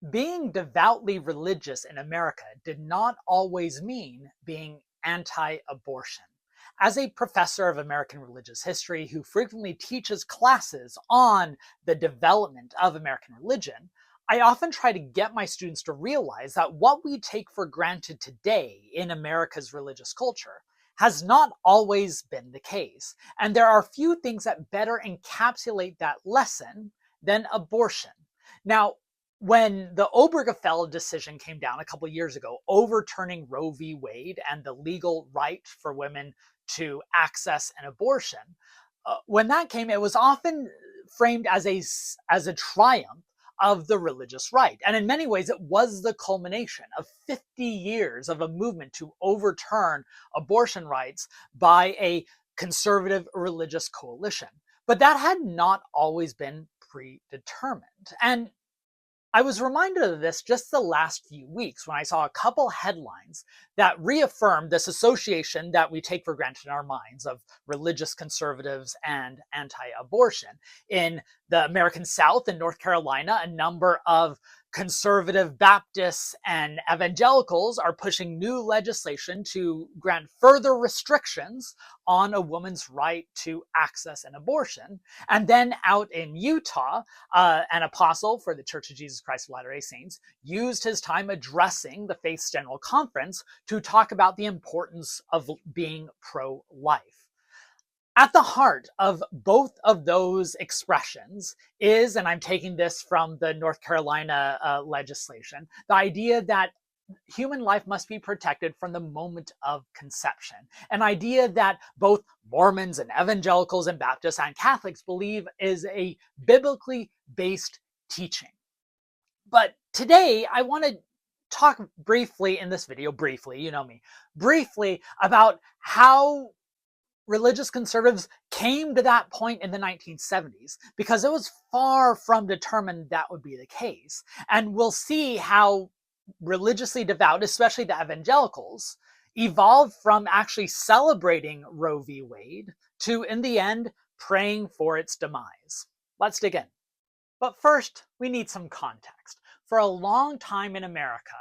Being devoutly religious in America did not always mean being anti-abortion. As a professor of American religious history who frequently teaches classes on the development of American religion, I often try to get my students to realize that what we take for granted today in America's religious culture has not always been the case. And there are few things that better encapsulate that lesson than abortion. Now, when the Obergefell decision came down a couple of years ago, overturning Roe v. Wade and the legal right for women to access an abortion, when that came, it was often framed as a triumph of the religious right. And in many ways, it was the culmination of 50 years of a movement to overturn abortion rights by a conservative religious coalition. But that had not always been predetermined. And I was reminded of this just the last few weeks when I saw a couple headlines that reaffirmed this association that we take for granted in our minds of religious conservatives and anti-abortion. In the American South in North Carolina, a number of conservative Baptists and evangelicals are pushing new legislation to grant further restrictions on a woman's right to access an abortion. And then out in Utah, an apostle for the Church of Jesus Christ of Latter-day Saints used his time addressing the Faith's General Conference to talk about the importance of being pro-life. At the heart of both of those expressions is, and I'm taking this from the North Carolina legislation, the idea that human life must be protected from the moment of conception. An idea that both Mormons and evangelicals and Baptists and Catholics believe is a biblically based teaching. But today I want to talk briefly in this video, you know me, briefly about how religious conservatives came to that point in the 1970s, because it was far from determined that would be the case. And we'll see how religiously devout, especially the evangelicals, evolved from actually celebrating Roe v. Wade to, in the end, praying for its demise. Let's dig in. But first, we need some context. For a long time in America,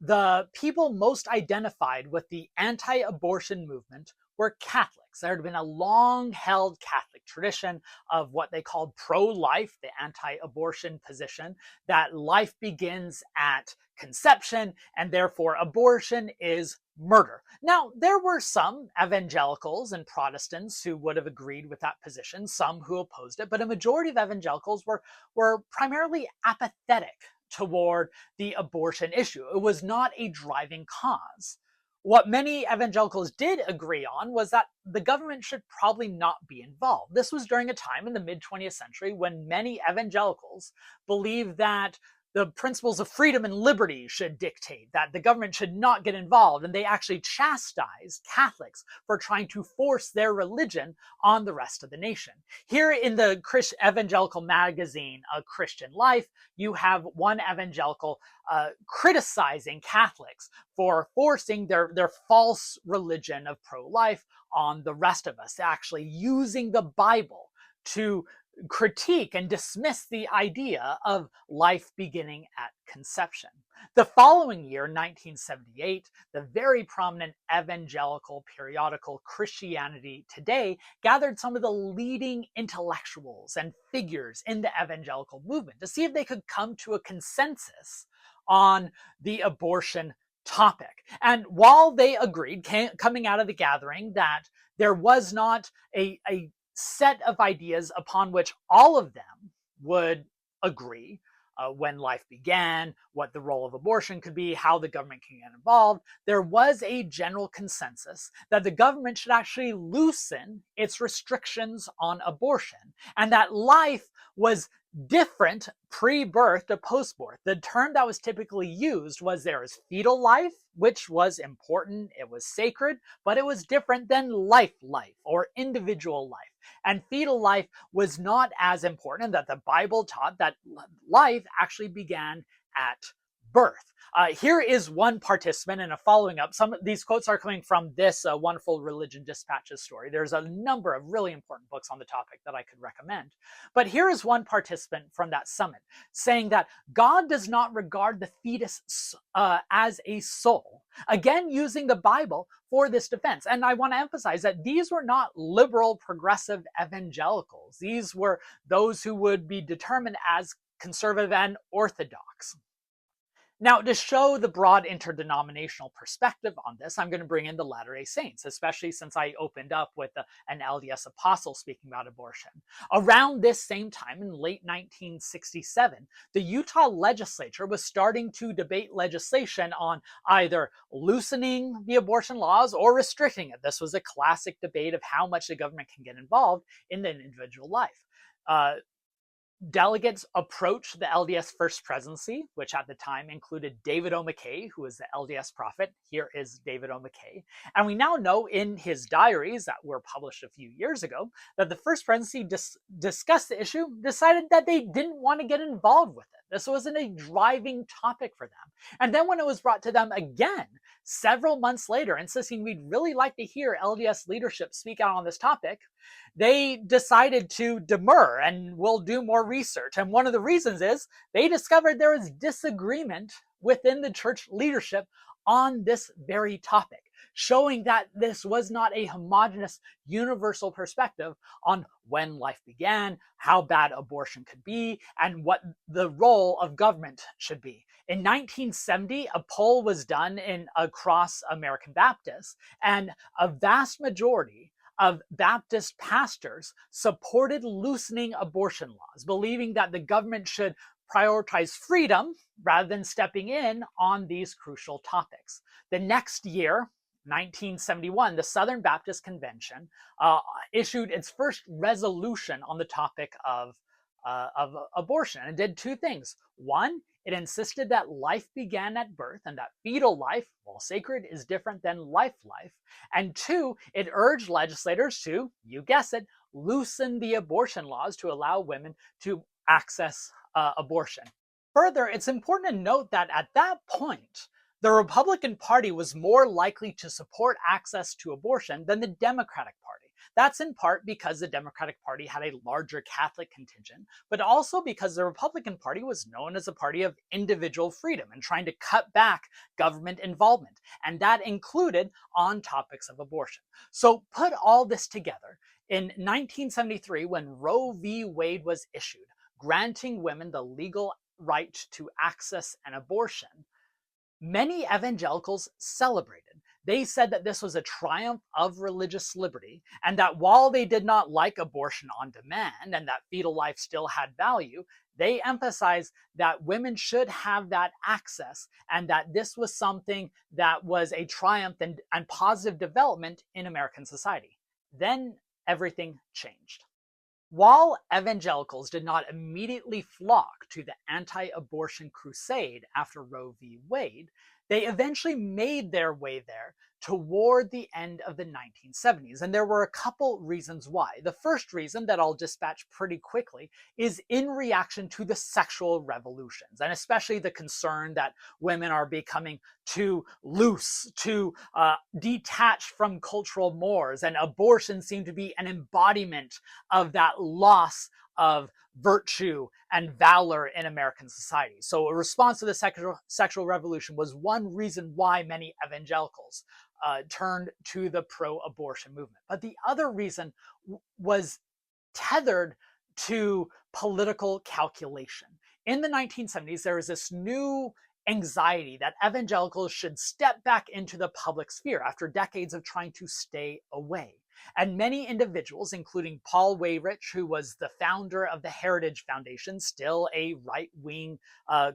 the people most identified with the anti-abortion movement were Catholics. There had been a long-held Catholic tradition of what they called pro-life, the anti-abortion position, that life begins at conception and therefore abortion is murder. Now, there were some evangelicals and Protestants who would have agreed with that position, some who opposed it, but a majority of evangelicals were primarily apathetic toward the abortion issue. It was not a driving cause. What many evangelicals did agree on was that the government should probably not be involved. This was during a time in the mid-20th century when many evangelicals believed that the principles of freedom and liberty should dictate, that the government should not get involved, and they actually chastised Catholics for trying to force their religion on the rest of the nation. Here in the evangelical magazine, A Christian Life, you have one evangelical criticizing Catholics for forcing their false religion of pro-life on the rest of us, actually using the Bible to critique and dismiss the idea of life beginning at conception. The following year, 1978, the very prominent evangelical periodical Christianity Today gathered some of the leading intellectuals and figures in the evangelical movement to see if they could come to a consensus on the abortion topic. And while they agreed, coming out of the gathering, that there was not a set of ideas upon which all of them would agree, when life began, what the role of abortion could be, how the government can get involved, there was a general consensus that the government should actually loosen its restrictions on abortion, and that life was different pre-birth to post-birth. The term that was typically used was there is fetal life, which was important, it was sacred, but it was different than life or individual life. And fetal life was not as important, that the Bible taught that life actually began at birth. Here is one participant, and a following up. Some of these quotes are coming from this Wonderful Religion Dispatches story. There's a number of really important books on the topic that I could recommend. But here is one participant from that summit saying that God does not regard the fetus as a soul. Again, using the Bible for this defense. And I want to emphasize that these were not liberal, progressive evangelicals. These were those who would be determined as conservative and orthodox. Now, to show the broad interdenominational perspective on this, I'm going to bring in the Latter-day Saints, especially since I opened up with an LDS apostle speaking about abortion. Around this same time, in late 1967, the Utah legislature was starting to debate legislation on either loosening the abortion laws or restricting it. This was a classic debate of how much the government can get involved in an individual life. Delegates approached the LDS First Presidency, which at the time included David O. McKay, who was the LDS prophet. Here is David O. McKay. And we now know in his diaries that were published a few years ago that the First Presidency discussed the issue, decided that they didn't want to get involved with it. This wasn't a driving topic for them. And then when it was brought to them again, several months later, insisting we'd really like to hear LDS leadership speak out on this topic, they decided to demur and will do more research. And one of the reasons is they discovered there was disagreement within the church leadership on this very topic, showing that this was not a homogeneous, universal perspective on when life began, how bad abortion could be, and what the role of government should be. In 1970, a poll was done across American Baptists, and a vast majority of Baptist pastors supported loosening abortion laws, believing that the government should prioritize freedom rather than stepping in on these crucial topics. The next year, 1971, the Southern Baptist Convention issued its first resolution on the topic of abortion, and did two things. One, it insisted that life began at birth and that fetal life, while sacred, is different than life. And two, it urged legislators to, you guess it, loosen the abortion laws to allow women to access abortion. Further, it's important to note that at that point, the Republican Party was more likely to support access to abortion than the Democratic Party. That's in part because the Democratic Party had a larger Catholic contingent, but also because the Republican Party was known as a party of individual freedom and trying to cut back government involvement, and that included on topics of abortion. So put all this together, in 1973, when Roe v. Wade was issued, granting women the legal right to access an abortion, many evangelicals celebrated. They said that this was a triumph of religious liberty, and that while they did not like abortion on demand and that fetal life still had value, they emphasized that women should have that access, and that this was something that was a triumph and positive development in American society. Then everything changed. While evangelicals did not immediately flock to the anti-abortion crusade after Roe v. Wade, they eventually made their way there toward the end of the 1970s. And there were a couple reasons why. The first reason that I'll dispatch pretty quickly is in reaction to the sexual revolutions, and especially the concern that women are becoming too loose, too detached from cultural mores, and abortion seemed to be an embodiment of that loss of virtue and valor in American society. So a response to the sexual revolution was one reason why many evangelicals turned to the pro-abortion movement. But the other reason was tethered to political calculation. In the 1970s, there was this new anxiety that evangelicals should step back into the public sphere after decades of trying to stay away. And many individuals, including Paul Weyrich, who was the founder of the Heritage Foundation, still a right-wing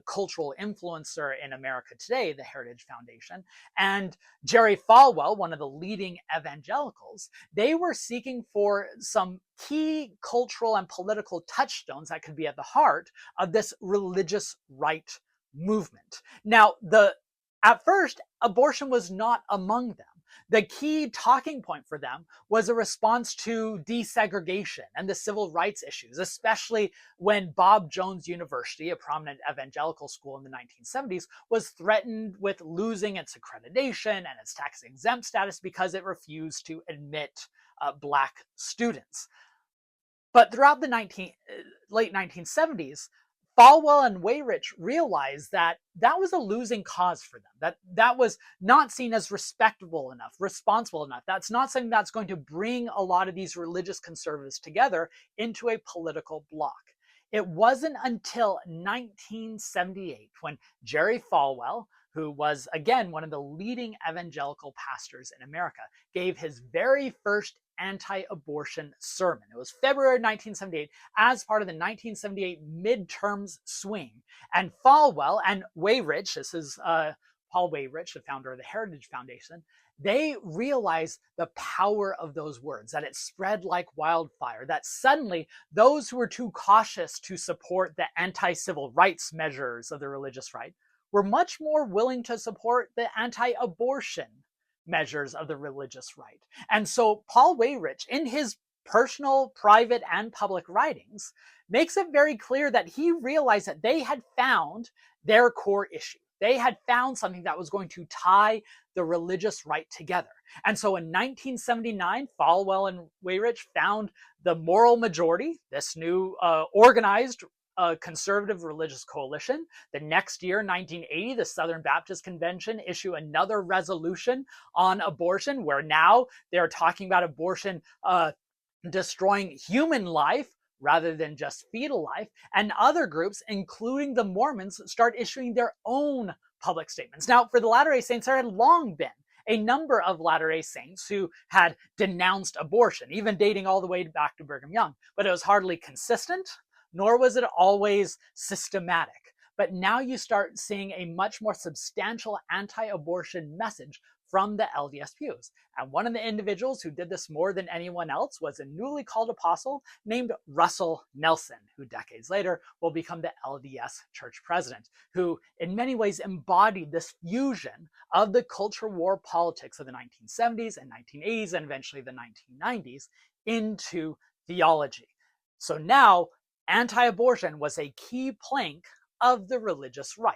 cultural influencer in America today, the Heritage Foundation, and Jerry Falwell, one of the leading evangelicals, they were seeking for some key cultural and political touchstones that could be at the heart of this religious right movement. Now, at first, abortion was not among them. The key talking point for them was a response to desegregation and the civil rights issues, especially when Bob Jones University, a prominent evangelical school in the 1970s, was threatened with losing its accreditation and its tax-exempt status because it refused to admit Black students. But throughout the late 1970s, Falwell and Weyrich realized that that was a losing cause for them, that was not seen as respectable enough, responsible enough. That's not something that's going to bring a lot of these religious conservatives together into a political bloc. It wasn't until 1978 when Jerry Falwell, who was, again, one of the leading evangelical pastors in America, gave his very first anti-abortion sermon. It was February 1978 as part of the 1978 midterms swing. And Falwell and Weyrich, this is Paul Weyrich, the founder of the Heritage Foundation, they realized the power of those words, that it spread like wildfire, that suddenly those who were too cautious to support the anti-civil rights measures of the religious right were much more willing to support the anti-abortion measures of the religious right. And so Paul Weyrich, in his personal, private, and public writings, makes it very clear that he realized that they had found their core issue. They had found something that was going to tie the religious right together. And so in 1979, Falwell and Weyrich found the Moral Majority, this new organized conservative religious coalition. The next year, 1980, the Southern Baptist Convention issued another resolution on abortion, where now they're talking about abortion destroying human life rather than just fetal life. And other groups, including the Mormons, start issuing their own public statements. Now, for the Latter-day Saints, there had long been a number of Latter-day Saints who had denounced abortion, even dating all the way back to Brigham Young, but it was hardly consistent, nor was it always systematic. But now you start seeing a much more substantial anti-abortion message from the LDS pews. And one of the individuals who did this more than anyone else was a newly called apostle named Russell Nelson, who decades later will become the LDS church president, who in many ways embodied this fusion of the culture war politics of the 1970s and 1980s and eventually the 1990s into theology. So now, anti-abortion was a key plank of the religious right.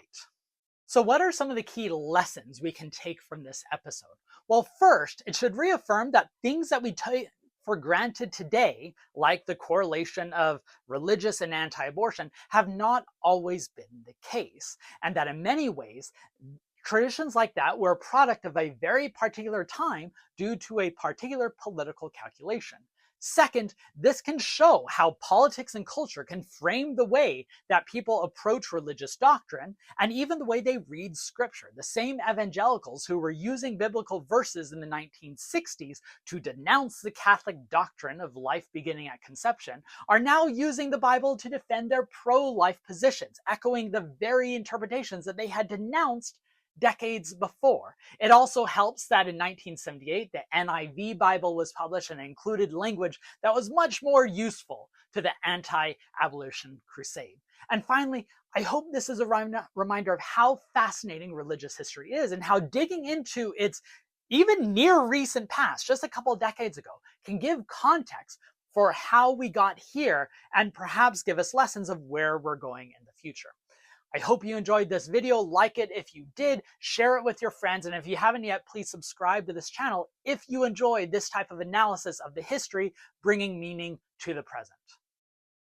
So what are some of the key lessons we can take from this episode? Well, first, it should reaffirm that things that we take for granted today, like the correlation of religious and anti-abortion, have not always been the case, and that in many ways, traditions like that were a product of a very particular time due to a particular political calculation. Second, this can show how politics and culture can frame the way that people approach religious doctrine and even the way they read scripture. The same evangelicals who were using biblical verses in the 1960s to denounce the Catholic doctrine of life beginning at conception are now using the Bible to defend their pro-life positions, echoing the very interpretations that they had denounced decades before. It also helps that in 1978, the NIV Bible was published and included language that was much more useful to the anti-abolition crusade. And finally, I hope this is a reminder of how fascinating religious history is and how digging into its even near recent past, just a couple of decades ago, can give context for how we got here and perhaps give us lessons of where we're going in the future. I hope you enjoyed this video. Like it if you did, share it with your friends, and if you haven't yet, please subscribe to this channel if you enjoy this type of analysis of the history, bringing meaning to the present.